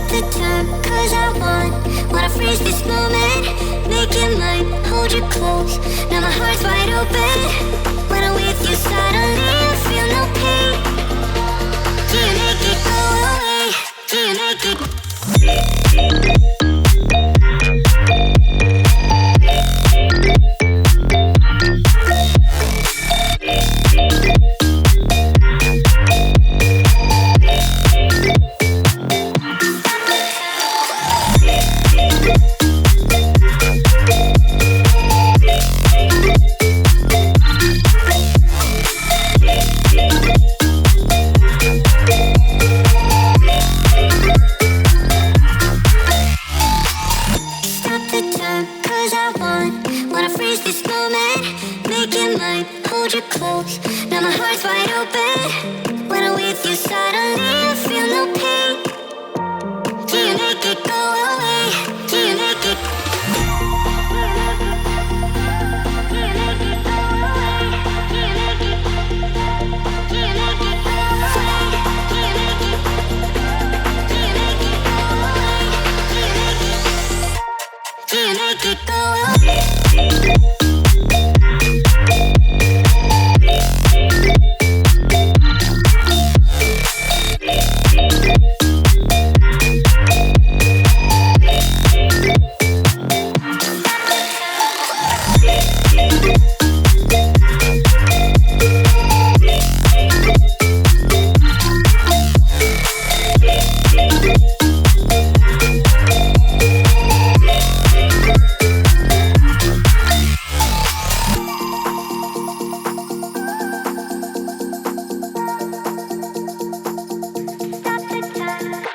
the time, cause I wanna freeze this moment. Make it mine, hold you close. Now my heart's wide open. When I'm with you, suddenly I feel no pain. Do you make it go away? Do you make it? Wanna freeze this moment, make it mine, hold you close. Now my heart's wide open. When I'm with you, suddenly I feel no pain.